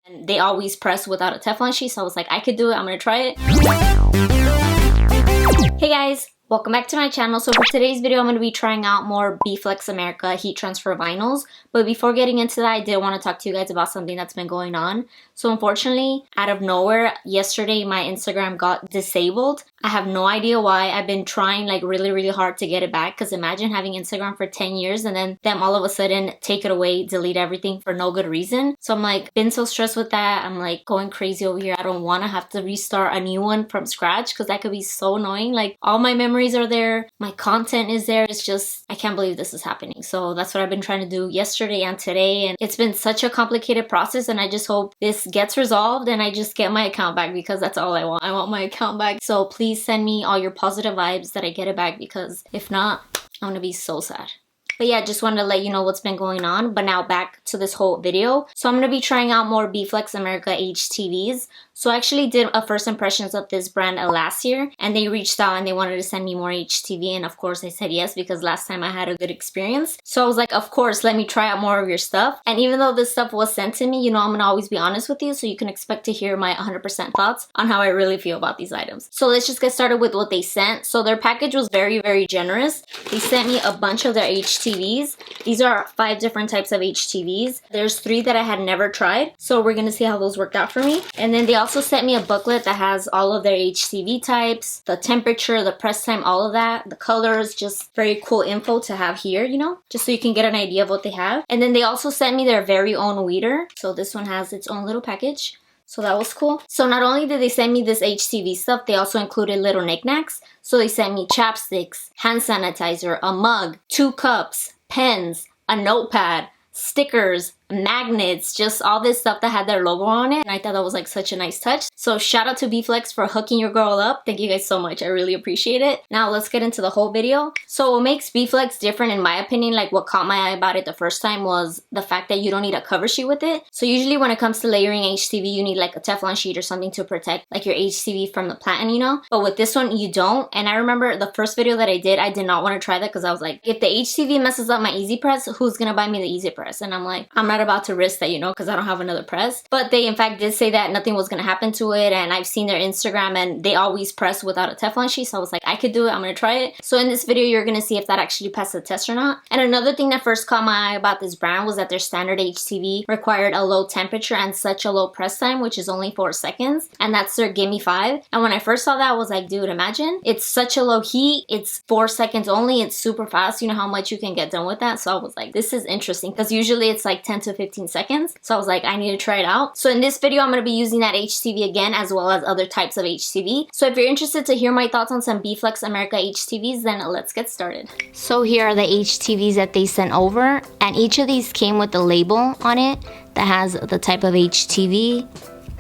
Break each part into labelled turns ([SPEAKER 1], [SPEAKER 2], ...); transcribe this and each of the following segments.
[SPEAKER 1] And they always press without a Teflon sheet, so I was like, I could do it, I'm gonna try it. Hey guys! Welcome back to my channel. So for today's video, I'm going to be trying out more BFlex America heat transfer vinyls. But before getting into that, I did want to talk to you guys about something that's been going on. So unfortunately, out of nowhere, yesterday my Instagram got disabled. I have no idea why. I've been trying like really hard to get it back, because imagine having Instagram for 10 years and then them all of a sudden take it away, delete everything for no good reason. So I'm like, been so stressed with that. I'm like going crazy over here. I don't want to have to restart a new one from scratch, because that could be so annoying. Like all my memories are there, my content is there. It's just, I can't believe this is happening. So that's what I've been trying to do yesterday and today, and it's been such a complicated process, and I just hope this gets resolved and I just get my account back, because that's all I want. I want my account back. So please send me all your positive vibes that I get it back, because if not, I'm gonna be so sad. But yeah, just wanted to let you know what's been going on. But now back to this whole video. So I'm going to be trying out more BFlex America HTVs. So I actually did a first impressions of this brand last year, and they reached out and they wanted to send me more HTV, and of course I said yes, because last time I had a good experience. So I was like, of course, let me try out more of your stuff. And even though this stuff was sent to me, you know, I'm going to always be honest with you, so you can expect to hear my 100% thoughts on how I really feel about these items. So let's just get started with what they sent. So their package was very generous. They sent me a bunch of their HTVs. These are 5 different types of HTVs. There's 3 that I had never tried, so we're gonna see how those worked out for me. And then they also sent me a booklet that has all of their HTV types, the temperature, the press time, all of that, the colors, just very cool info to have here, you know, just so you can get an idea of what they have. And then they also sent me their very own weeder. So this one has its own little package. So that was cool. So not only did they send me this HTV stuff, they also included little knickknacks. So they sent me chapsticks, hand sanitizer, a mug, 2 cups, pens, a notepad, stickers, magnets, just all this stuff that had their logo on it. And I thought that was like such a nice touch. So shout out to BFlex for hooking your girl up. Thank you guys so much. I really appreciate it. Now let's get into the whole video. So what makes BFlex different, in my opinion, like what caught my eye about it the first time, was the fact that you don't need a cover sheet with it. So usually when it comes to layering HTV, you need like a Teflon sheet or something to protect like your HTV from the platen, you know? But with this one, you don't. And I remember the first video that I did not want to try that, because I was like, if the HTV messes up my Easy Press, who's gonna buy me the Easy Press? And I'm like, I'm not about to risk that, you know, because I don't have another press. But they in fact did say that nothing was gonna happen to it, and I've seen their Instagram and they always press without a Teflon sheet, so I was like, I could do it, I'm gonna try it. So in this video, you're gonna see if that actually passed the test or not. And another thing that first caught my eye about this brand was that their standard HTV required a low temperature and such a low press time, which is only 4 seconds, and that's their Gimme 5. And when I first saw that, I was like, dude, imagine, it's such a low heat, it's 4 seconds only, it's super fast. You know how much you can get done with that? So I was like, this is interesting, because usually it's like 10 to 15 seconds. So I was like, I need to try it out. So in this video, I'm going to be using that HTV again, as well as other types of HTV. So if you're interested to hear my thoughts on some BFlex America HTVs, then let's get started. So here are the HTVs that they sent over, and each of these came with a label on it that has the type of HTV,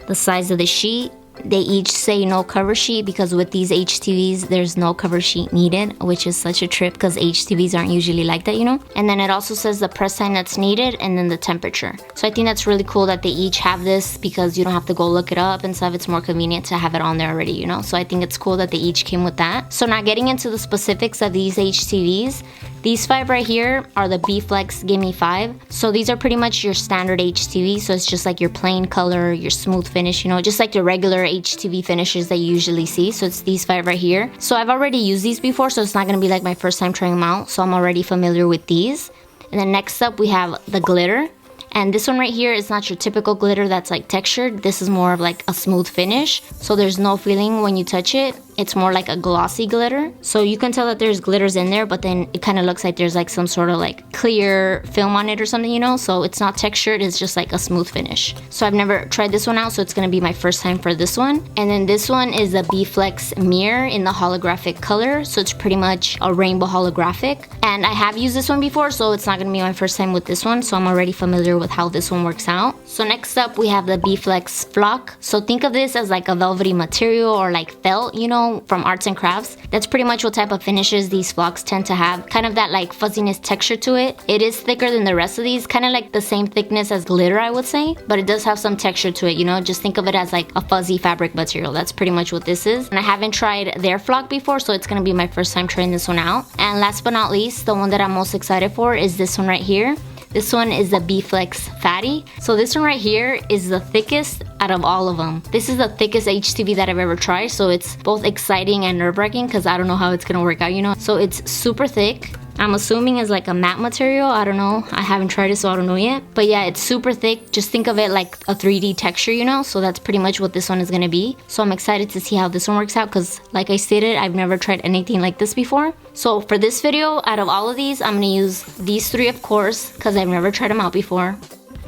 [SPEAKER 1] the size of the sheet. They each say no cover sheet, because with these HTVs, there's no cover sheet needed, which is such a trip, because HTVs aren't usually like that, you know? And then it also says the press time that's needed, and then the temperature. So I think that's really cool that they each have this, because you don't have to go look it up and stuff. It's more convenient to have it on there already, you know? So I think it's cool that they each came with that. So now getting into the specifics of these HTVs, these 5 right here are the BFlex Gimme 5. So these are pretty much your standard HTV. So it's just like your plain color, your smooth finish, you know, just like the regular HTV finishes that you usually see. So it's these 5 right here. So I've already used these before, so it's not going to be like my first time trying them out. So I'm already familiar with these. And then next up, we have the glitter. And this one right here is not your typical glitter that's like textured. This is more of like a smooth finish. So there's no feeling when you touch it. It's more like a glossy glitter. So you can tell that there's glitters in there, but then it kind of looks like there's like some sort of like clear film on it or something, you know? So it's not textured, it's just like a smooth finish. So I've never tried this one out, so it's gonna be my first time for this one. And then this one is the BFlex Mirror in the holographic color. So it's pretty much a rainbow holographic. And I have used this one before, so it's not gonna be my first time with this one. So I'm already familiar with how this one works out. So next up, we have the BFlex Flock. So think of this as like a velvety material or like felt, you know, from arts and crafts. That's pretty much what type of finishes these flocks tend to have. Kind of that like fuzziness texture to it. It is thicker than the rest of these, kind of like the same thickness as glitter, I would say, but it does have some texture to it, you know? Just think of it as like a fuzzy fabric material. That's pretty much what this is. And I haven't tried their flock before, so it's gonna be my first time trying this one out. And last but not least, the one that I'm most excited for is this one right here. This one is the B-Flex Fatty. So this one right here is the thickest out of all of them. This is the thickest HTV that I've ever tried, so it's both exciting and nerve-wracking because I don't know how it's gonna work out, you know? So it's super thick. I'm assuming it's like a matte material. I don't know. I haven't tried it, so I don't know yet. But yeah, it's super thick. Just think of it like a 3D texture, you know? So that's pretty much what this one is gonna be. So I'm excited to see how this one works out because like I stated, I've never tried anything like this before. So for this video, out of all of these, I'm gonna use these 3, of course, because I've never tried them out before.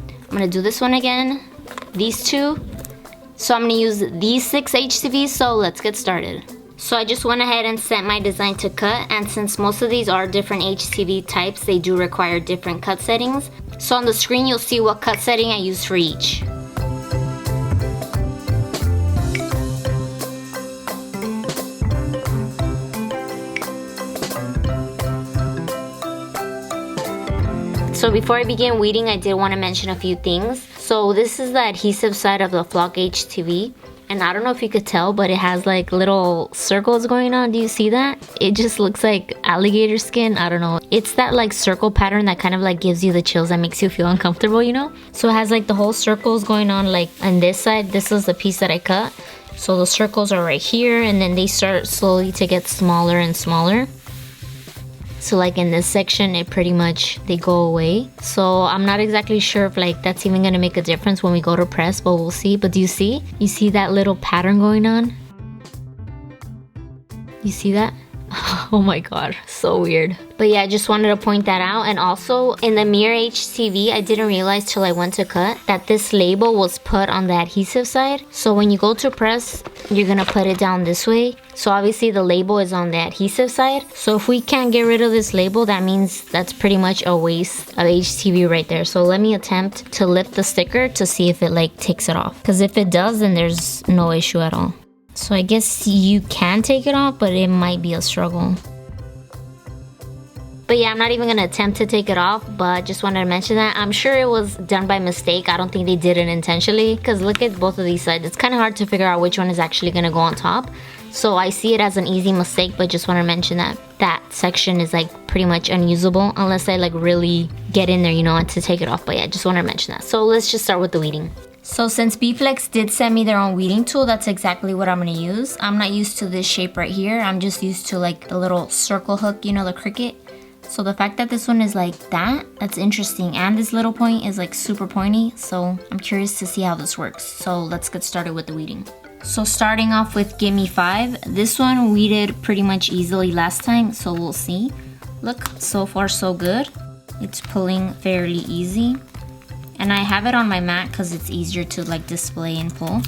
[SPEAKER 1] I'm gonna do this one again, these 2. So I'm gonna use these 6 HTVs, so let's get started. So I just went ahead and set my design to cut, and since most of these are different HTV types, they do require different cut settings. So on the screen you'll see what cut setting I use for each. So before I begin weeding, I did want to mention a few things. So this is the adhesive side of the Flock HTV. And I don't know if you could tell, but it has like little circles going on. Do you see that? It just looks like alligator skin. I don't know. It's that like circle pattern that kind of like gives you the chills, that makes you feel uncomfortable, you know? So it has like the whole circles going on like on this side. This is the piece that I cut. So the circles are right here, and then they start slowly to get smaller and smaller. So like in this section, it pretty much, they go away. So I'm not exactly sure if like that's even gonna make a difference when we go to press, but we'll see. But do you see? You see that little pattern going on? You see that? Oh my god, so weird. But yeah, I just wanted to point that out. And also in the Mirror HTV, I didn't realize till I went to cut that this label was put on the adhesive side. So when you go to press, you're gonna put it down this way. So obviously the label is on the adhesive side. So if we can't get rid of this label, that means that's pretty much a waste of HTV right there. So let me attempt to lift the sticker to see if it like takes it off. Because if it does, then there's no issue at all. So I guess you can take it off, but it might be a struggle. But yeah, I'm not even gonna attempt to take it off, but just wanted to mention that. I'm sure it was done by mistake. I don't think they did it intentionally, because look at both of these sides. It's kind of hard to figure out which one is actually gonna go on top. So I see it as an easy mistake, but just want to mention that that section is like pretty much unusable unless I like really get in there, you know, to take it off. But yeah, just want to mention that. So let's just start with the weeding. So since B-Flex did send me their own weeding tool, that's exactly what I'm gonna use. I'm not used to this shape right here. I'm just used to like the little circle hook, you know, the cricket. So the fact that this one is like that, that's interesting. And this little point is like super pointy. So I'm curious to see how this works. So let's get started with the weeding. So starting off with Gimme 5. This one weeded pretty much easily last time, so we'll see. Look, so far so good. It's pulling fairly easy. And I have it on my mat because it's easier to like display and pull.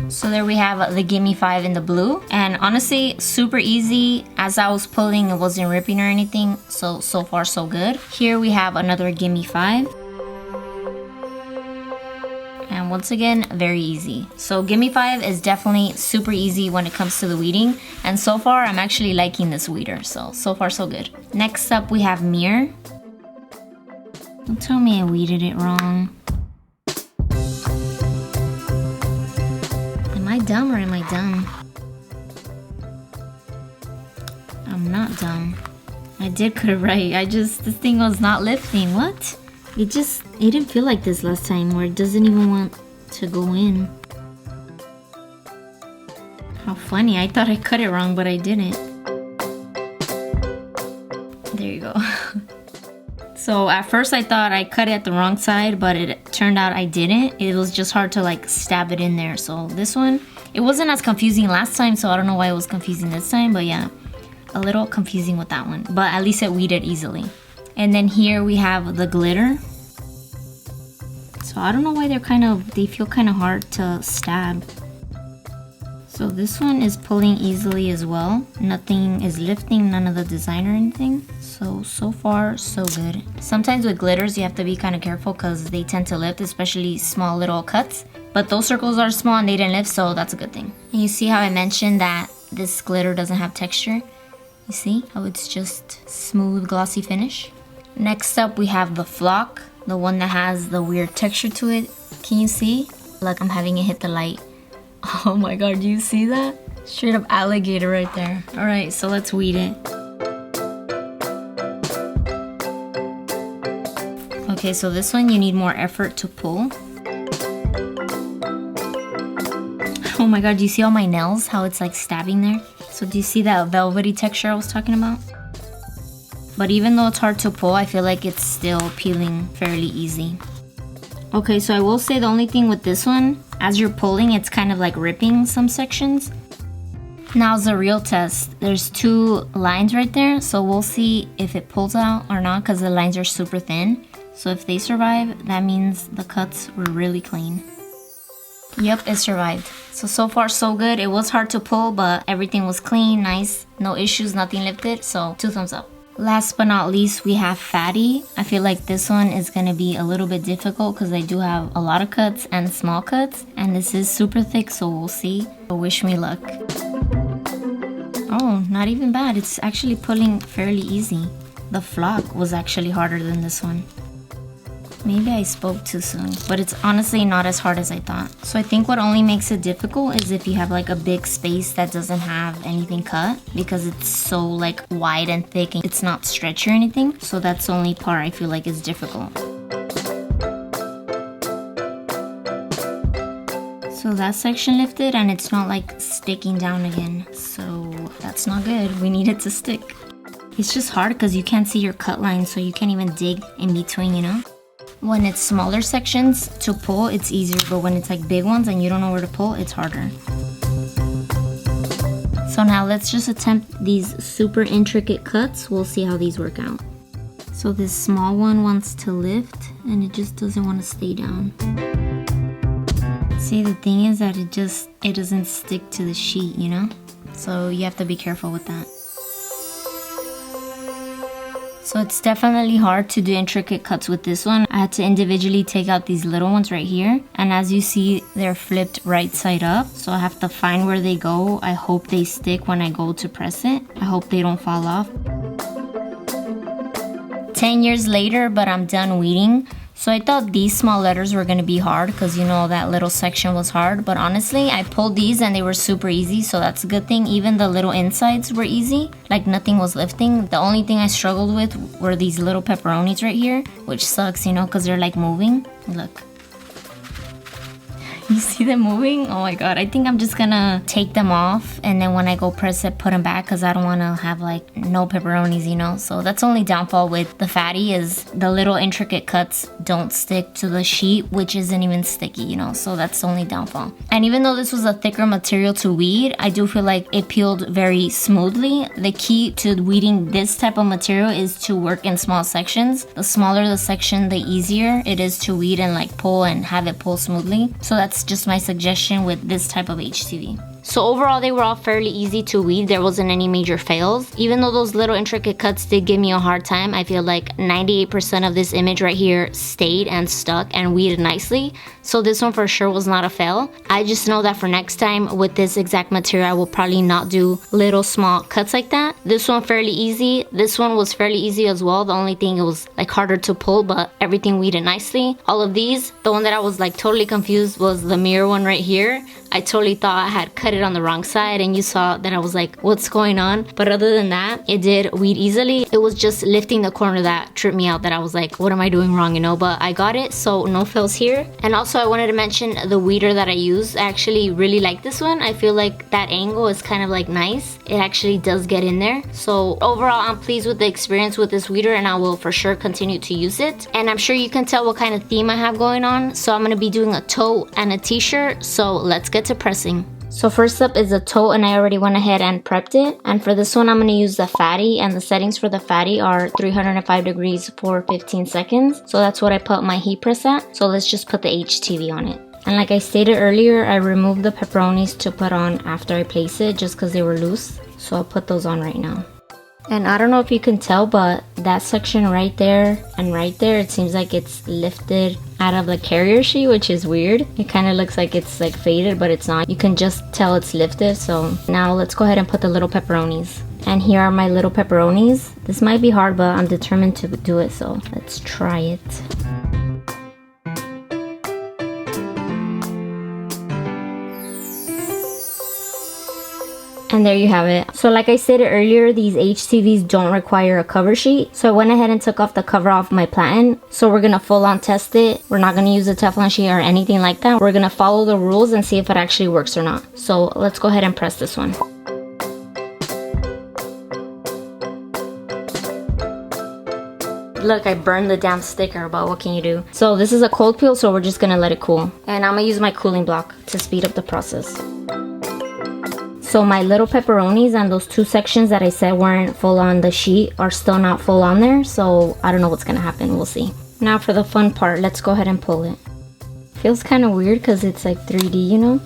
[SPEAKER 1] So there we have the Gimme 5 in the blue. And honestly, super easy. As I was pulling, it wasn't ripping or anything. So far so good. Here we have another Gimme 5. And once again, very easy. So Gimme 5 is definitely super easy when it comes to the weeding. And so far, I'm actually liking this weeder. So far so good. Next up, we have Mirror. Don't tell me I weeded it wrong. Am I dumb or am I dumb? I'm not dumb. I did cut it right. this thing was not lifting. What? It didn't feel like this last time where it doesn't even want to go in. How funny. I thought I cut it wrong, but I didn't. There you go. So at first I thought I cut it at the wrong side, but it turned out I didn't. It was just hard to like stab it in there. So this one, it wasn't as confusing last time, so I don't know why it was confusing this time, but yeah, a little confusing with that one. But at least it weeded easily. And then here we have the glitter. So I don't know why they feel kind of hard to stab. So this one is pulling easily as well. Nothing is lifting, none of the design or anything. So far, so good. Sometimes with glitters, you have to be kind of careful because they tend to lift, especially small little cuts. But those circles are small and they didn't lift, so that's a good thing. And you see how I mentioned that this glitter doesn't have texture? You see how it's just smooth, glossy finish? Next up, we have the Flock, the one that has the weird texture to it. Can you see? Look, I'm having it hit the light. Oh my god, do you see that? Straight up alligator right there. Alright, so let's weed it. Okay, so this one you need more effort to pull. Oh my god, do you see all my nails? How it's like stabbing there? So do you see that velvety texture I was talking about? But even though it's hard to pull, I feel like it's still peeling fairly easy. Okay, so I will say the only thing with this one, as you're pulling, it's kind of like ripping some sections. Now's the real test. There's 2 lines right there, so we'll see if it pulls out or not because the lines are super thin. So if they survive, that means the cuts were really clean. Yep, it survived. So far so good. It was hard to pull, but everything was clean, nice, no issues, nothing lifted, so 2 thumbs up. Last but not least, we have fatty. I feel like this one is gonna be a little bit difficult because I do have a lot of cuts and small cuts, and this is super thick, so we'll see. But wish me luck. Oh, not even bad. It's actually pulling fairly easy. The flock was actually harder than this one. Maybe I spoke too soon, but it's honestly not as hard as I thought. So I think what only makes it difficult is if you have like a big space that doesn't have anything cut, because it's so like wide and thick and it's not stretchy or anything. So that's the only part I feel like is difficult. So that section lifted and it's not like sticking down again. So that's not good. We need it to stick. It's just hard because you can't see your cut line, so you can't even dig in between, you know? When it's smaller sections to pull, it's easier, but when it's like big ones and you don't know where to pull, it's harder. So now let's just attempt these super intricate cuts. We'll see how these work out. So this small one wants to lift and it just doesn't want to stay down. See, the thing is that it doesn't stick to the sheet, you know? So you have to be careful with that. So it's definitely hard to do intricate cuts with this one. I had to individually take out these little ones right here. And as you see, they're flipped right side up. So I have to find where they go. I hope they stick when I go to press it. I hope they don't fall off. 10 years later, but I'm done weeding. So I thought these small letters were going to be hard because, you know, that little section was hard. But honestly, I pulled these and they were super easy, so that's a good thing. Even the little insides were easy, like nothing was lifting. The only thing I struggled with were these little pepperonis right here, which sucks, you know, because they're like moving. Look. You see them moving? Oh my god, I think I'm just gonna take them off and then when I go press it, put them back because I don't want to have like no pepperonis, you know? So that's only downfall with the fatty is the little intricate cuts don't stick to the sheet, which isn't even sticky, you know? So that's the only downfall. And even though this was a thicker material to weed, I do feel like it peeled very smoothly. The key to weeding this type of material is to work in small sections. The smaller the section, the easier it is to weed and like pull and have it pull smoothly. So that's just my suggestion with this type of HTV. So overall, they were all fairly easy to weed. There wasn't any major fails. Even though those little intricate cuts did give me a hard time, I feel like 98% of this image right here stayed and stuck and weeded nicely. So this one for sure was not a fail. I just know that for next time with this exact material, I will probably not do little small cuts like that. This one fairly easy. This one was fairly easy as well. The only thing, it was like harder to pull, but everything weeded nicely. All of these, the one that I was like totally confused was the mirror one right here. I totally thought I had cut it on the wrong side and you saw that I was like, what's going on? But other than that, it did weed easily. It was just lifting the corner that tripped me out, that I was like, what am I doing wrong, you know? But I got it, so no fails here. And also I wanted to mention the weeder that I use. I actually really like this one. I feel like that angle is kind of like nice. It actually does get in there. So overall, I'm pleased with the experience with this weeder and I will for sure continue to use it. And I'm sure you can tell what kind of theme I have going on. So I'm gonna be doing a tote and a t-shirt. So let's get to pressing. So first up is a tote and I already went ahead and prepped it. And for this one, I'm going to use the fatty, and the settings for the fatty are 305 degrees for 15 seconds. So that's what I put my heat press at. So let's just put the HTV on it. And like I stated earlier, I removed the pepperonis to put on after I place it just because they were loose. So I'll put those on right now. And I don't know if you can tell, but that section right there and right there, it seems like it's lifted out of the carrier sheet, which is weird. It kind of looks like it's like faded, but it's not. You can just tell it's lifted. So now let's go ahead and put the little pepperonis. And here are my little pepperonis. This might be hard, but I'm determined to do it. So let's try it. And there you have it. So like I stated earlier, these HTVs don't require a cover sheet. So I went ahead and took off the cover off my platen. So we're gonna full on test it. We're not gonna use a Teflon sheet or anything like that. We're gonna follow the rules and see if it actually works or not. So let's go ahead and press this one. Look, I burned the damn sticker, but what can you do? So this is a cold peel, so we're just gonna let it cool. And I'm gonna use my cooling block to speed up the process. So my little pepperonis and those 2 sections that I said weren't full on the sheet are still not full on there. So I don't know what's gonna happen, we'll see. Now for the fun part, let's go ahead and pull it. Feels kind of weird because it's like 3D, you know?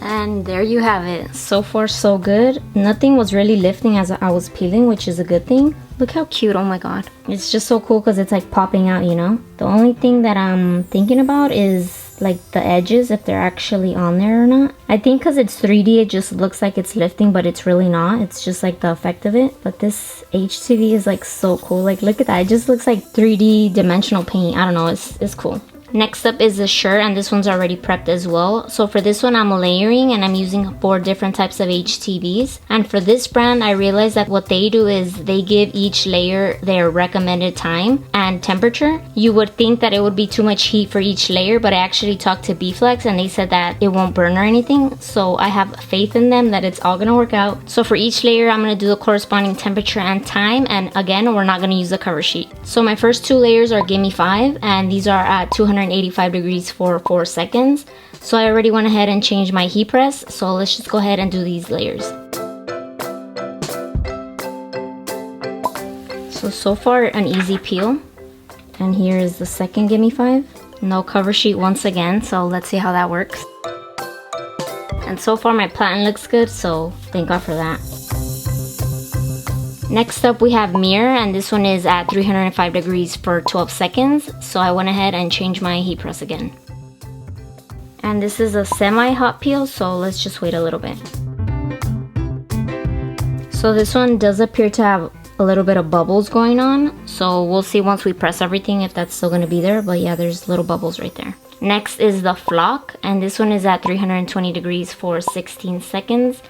[SPEAKER 1] And there you have it. So far so good. Nothing was really lifting as I was peeling, which is a good thing. Look how cute, oh my god. It's just so cool because it's like popping out, you know? The only thing that I'm thinking about is like the edges, if they're actually on there or not. I think because it's 3D, it just looks like it's lifting, but it's really not. It's just like the effect of it. But this HTV is like so cool. Like look at that, it just looks like 3D dimensional paint. I don't know, it's cool. Next up is the shirt, and this one's already prepped as well. So for this one, I'm layering, and I'm using 4 different types of HTVs. And for this brand, I realized that what they do is they give each layer their recommended time and temperature. You would think that it would be too much heat for each layer, but I actually talked to B-Flex and they said that it won't burn or anything. So I have faith in them that it's all gonna work out. So for each layer, I'm gonna do the corresponding temperature and time. And again, we're not gonna use a cover sheet. So my first 2 layers are Gimme 5, and these are at 285 degrees for 4 seconds. So I already went ahead and changed my heat press. So let's just go ahead and do these layers. So far an easy peel. And here is the second Gimme 5. No cover sheet once again, so let's see how that works. And so far my platen looks good, so thank God for that. Next up we have Mirror, and this one is at 305 degrees for 12 seconds. So I went ahead and changed my heat press again. And this is a semi-hot peel, so let's just wait a little bit. So this one does appear to have a little bit of bubbles going on. So we'll see once we press everything if that's still gonna be there. But yeah, there's little bubbles right there. Next is the flock, and this one is at 320 degrees for 16 seconds.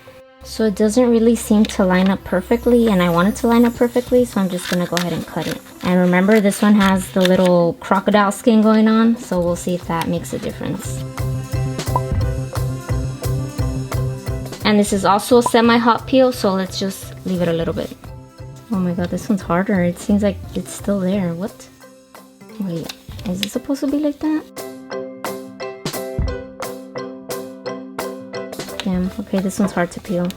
[SPEAKER 1] So it doesn't really seem to line up perfectly, and I want it to line up perfectly, so I'm just gonna go ahead and cut it. And remember, this one has the little crocodile skin going on, so we'll see if that makes a difference. And this is also a semi-hot peel, so let's just leave it a little bit. Oh my god, this one's harder. It seems like it's still there. What? Wait, is it supposed to be like that? Damn, okay, this one's hard to peel.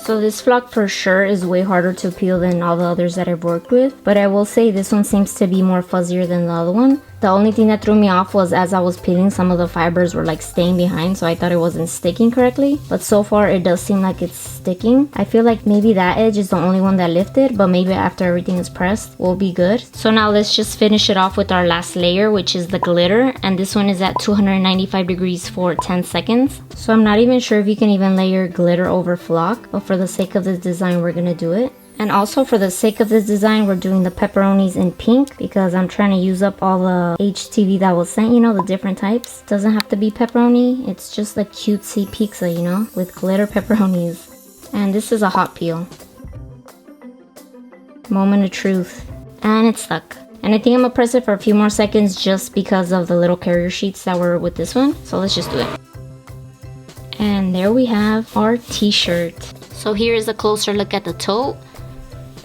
[SPEAKER 1] So this flock for sure is way harder to peel than all the others that I've worked with, but I will say this one seems to be more fuzzier than the other one. The only thing that threw me off was as I was peeling, some of the fibers were like staying behind, so I thought it wasn't sticking correctly. But so far it does seem like it's sticking. I feel like maybe that edge is the only one that lifted, but maybe after everything is pressed, we'll be good. So now let's just finish it off with our last layer, which is the glitter. And this one is at 295 degrees for 10 seconds. So I'm not even sure if you can even layer glitter over flock, but for the sake of this design, we're gonna do it. And also for the sake of this design, we're doing the pepperonis in pink because I'm trying to use up all the HTV that was sent, you know, the different types. Doesn't have to be pepperoni, it's just a cutesy pizza, you know, with glitter pepperonis. And this is a hot peel. Moment of truth. And it's stuck. And I think I'm gonna press it for a few more seconds just because of the little carrier sheets that were with this one. So let's just do it. And there we have our t-shirt. So here is a closer look at the tote.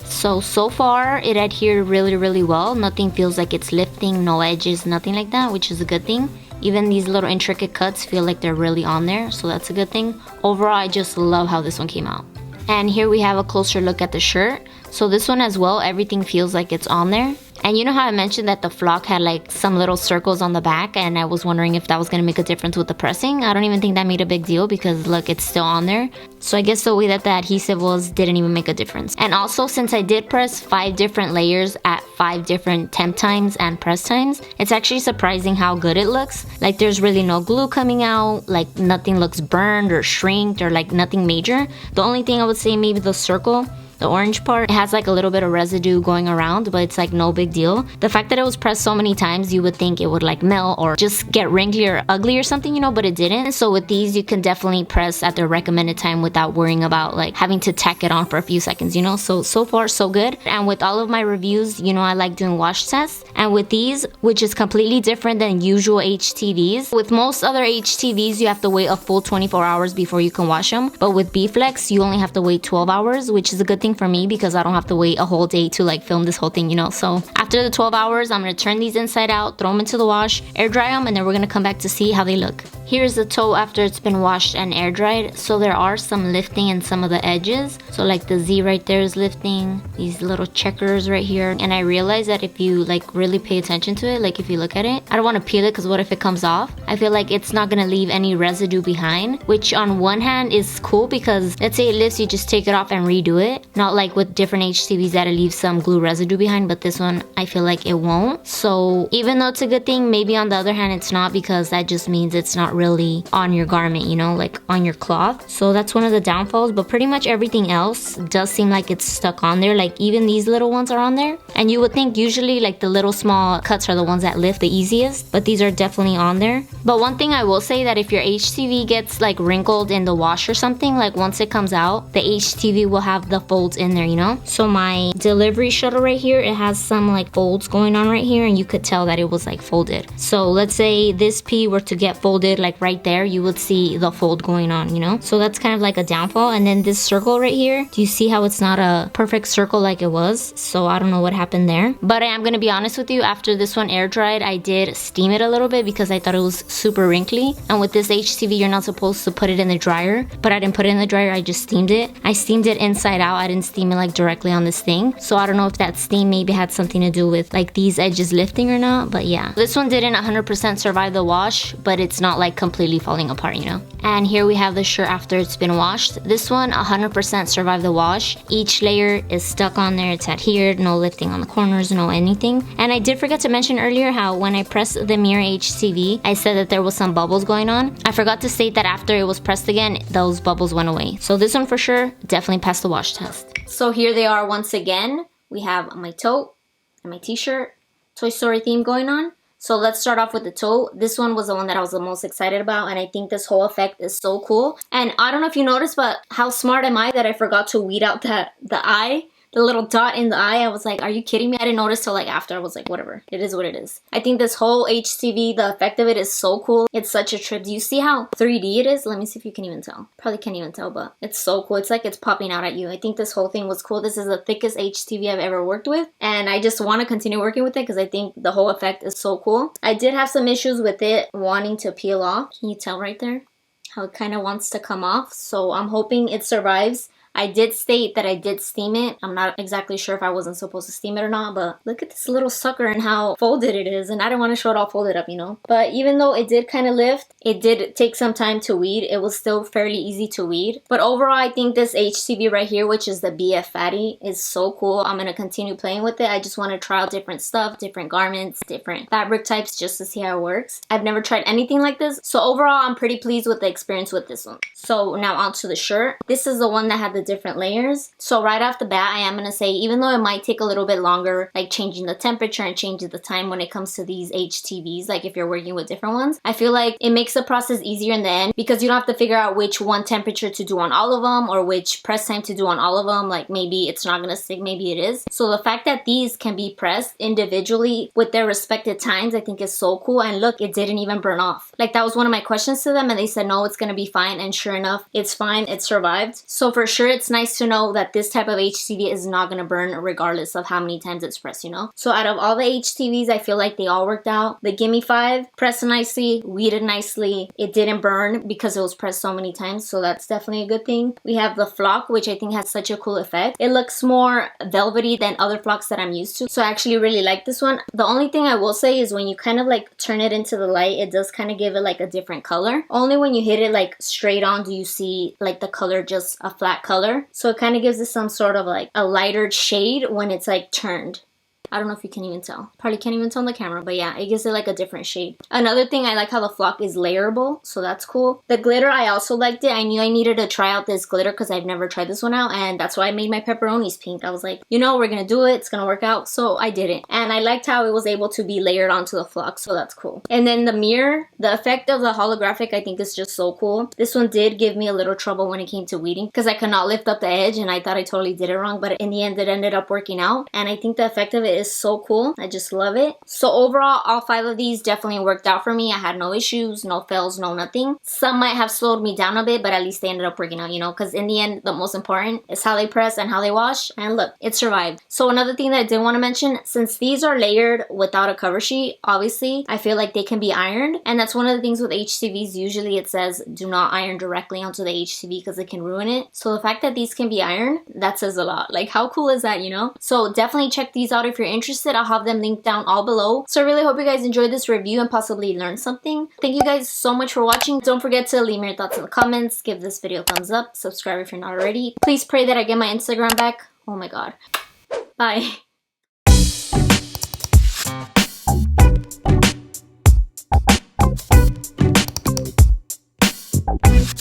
[SPEAKER 1] So far it adhered really well. Nothing feels like it's lifting, no edges, nothing like that, which is a good thing. Even these little intricate cuts feel like they're really on there, so that's a good thing. Overall, I just love how this one came out. And here we have a closer look at the shirt. So this one as well, everything feels like it's on there. And you know how I mentioned that the flock had like some little circles on the back, and I was wondering if that was gonna make a difference with the pressing. I don't even think that made a big deal because look, it's still on there. So I guess the way that the adhesive was didn't even make a difference. And also, since I did press 5 different layers at 5 different temp times and press times, it's actually surprising how good it looks. Like there's really no glue coming out, like nothing looks burned or shrinked or like nothing major. The only thing I would say, maybe the circle The orange part, it has like a little bit of residue going around, but it's like no big deal. The fact that it was pressed so many times, you would think it would like melt or just get wrinkly or ugly or something, you know, but it didn't. So with these, you can definitely press at the recommended time without worrying about like having to tack it on for a few seconds, you know. So far so good. And with all of my reviews, you know, I like doing wash tests. And with these, which is completely different than usual HTVs, with most other HTVs, you have to wait a full 24 hours before you can wash them. But with B-Flex, you only have to wait 12 hours, which is a good thing for me because I don't have to wait a whole day to like film this whole thing, you know. So after the 12 hours, I'm gonna turn these inside out, throw them into the wash, air dry them, and then we're gonna come back to see how they look. Here's the toe after it's been washed and air dried. So there are some lifting in some of the edges. So like the Z right there is lifting, these little checkers right here. And I realized that if you like really pay attention to it, like if you look at it, I don't want to peel it because what if it comes off? I feel like it's not gonna leave any residue behind, which on one hand is cool because let's say it lifts, you just take it off and redo it. Not like with different HTVs that it leaves some glue residue behind, but this one I feel like it won't. So even though it's a good thing, maybe on the other hand it's not, because that just means it's not really on your garment, you know, like on your cloth. So that's one of the downfalls, but pretty much everything else does seem like it's stuck on there. Like even these little ones are on there, and you would think usually like the little small cuts are the ones that lift the easiest, but these are definitely on there. But one thing I will say, that if your HTV gets like wrinkled in the wash or something, like once it comes out, the HTV will have the folds in there, you know. So my delivery shuttle right here, it has some like folds going on right here, and you could tell that it was like folded. So let's say this P were to get folded like right there, you would see the fold going on, you know. So that's kind of like a downfall. And then this circle right here, do you see how it's not a perfect circle like it was? So I don't know what happened there, but I am gonna be honest with you, after this one air dried, I did steam it a little bit because I thought it was super wrinkly. And with this HTV, you're not supposed to put it in the dryer, but I didn't put it in the dryer, I just steamed it. I steamed it inside out, I didn't steam it like directly on this thing. So I don't know if that steam maybe had something to do with like these edges lifting or not, but yeah. This one didn't 100% survive the wash, but it's not like completely falling apart, you know. And here we have the shirt after it's been washed. This one 100% survived the wash. Each layer is stuck on there, it's adhered, no lifting on the corners, no anything. And I did forget to mention earlier how when I pressed the Mirror HTV, I said that there was some bubbles going on. I forgot to state that after it was pressed again, those bubbles went away. So this one for sure definitely passed the wash test. So here they are once again. We have my tote and my t-shirt, Toy Story theme going on. So let's start off with the toe. This one was the one that I was the most excited about, and I think this whole effect is so cool. And I don't know if you noticed, but how smart am I that I forgot to weed out the eye? The little dot in the eye. I was like, are you kidding me? I didn't notice till like after. I was like, whatever. It is what it is. I think this whole HTV, the effect of it is so cool. It's such a trip. Do you see how 3D it is? Let me see if you can even tell. Probably can't even tell, but it's so cool. It's like it's popping out at you. I think this whole thing was cool. This is the thickest HTV I've ever worked with, and I just want to continue working with it because I think the whole effect is so cool. I did have some issues with it wanting to peel off. Can you tell right there how it kind of wants to come off? So I'm hoping it survives. I did state that I did steam it. I'm not exactly sure if I wasn't supposed to steam it or not, but look at this little sucker and how folded it is. And I didn't want to show it all folded up, you know. But even though it did kind of lift, it did take some time to weed. It was still fairly easy to weed. But overall, I think this HTV right here, which is the BF Fatty, is so cool. I'm going to continue playing with it. I just want to try out different stuff, different garments, different fabric types just to see how it works. I've never tried anything like this. So overall, I'm pretty pleased with the experience with this one. So now onto the shirt. This is the one that had the different layers. So right off the bat, I am going to say, even though it might take a little bit longer, like changing the temperature and changing the time when it comes to these HTVs, like if you're working with different ones, I feel like it makes the process easier in the end because you don't have to figure out which one temperature to do on all of them or which press time to do on all of them. Like maybe it's not going to stick, maybe it is. So the fact that these can be pressed individually with their respected times, I think is so cool. And look, it didn't even burn off. Like that was one of my questions to them, and they said, no, it's going to be fine. And sure enough, it's fine. It survived. So for sure, it's nice to know that this type of HTV is not going to burn regardless of how many times it's pressed, you know? So out of all the HTVs, I feel like they all worked out. The Gimme 5 pressed nicely, weeded nicely. It didn't burn because it was pressed so many times, so that's definitely a good thing. We have the flock, which I think has such a cool effect. It looks more velvety than other flocks that I'm used to, so I actually really like this one. The only thing I will say is when you kind of like turn it into the light, it does kind of give it like a different color. Only when you hit it like straight on do you see like the color just a flat color. So it kind of gives it some sort of like a lighter shade when it's like turned. I don't know if you can even tell. Probably can't even tell on the camera, but yeah, it gives it like a different shape. Another thing, I like how the flock is layerable, so that's cool. The glitter, I also liked it. I knew I needed to try out this glitter because I've never tried this one out, and that's why I made my pepperonis pink. I was like, you know, we're gonna do it, it's gonna work out, so I did it. And I liked how it was able to be layered onto the flock, so that's cool. And then the mirror, the effect of the holographic, I think is just so cool. This one did give me a little trouble when it came to weeding because I could not lift up the edge and I thought I totally did it wrong, but in the end it ended up working out. And I think the effect of it is so cool. I just love it. So overall, all 5 of these definitely worked out for me. I had no issues, no fails, no nothing. Some might have slowed me down a bit, but at least they ended up working out, you know, because in the end, the most important is how they press and how they wash. And look, it survived. So another thing that I did want to mention, since these are layered without a cover sheet, obviously, I feel like they can be ironed. And that's one of the things with HTVs. Usually it says do not iron directly onto the HTV because it can ruin it. So the fact that these can be ironed, that says a lot. Like, how cool is that, you know? So definitely check these out if you're interested. I'll have them linked down all below. So I really hope you guys enjoyed this review and possibly learned something. Thank you guys so much for watching. Don't forget to leave me your thoughts in the comments. Give this video a thumbs up. Subscribe if you're not already. Please pray that I get my Instagram back. Oh my god. Bye.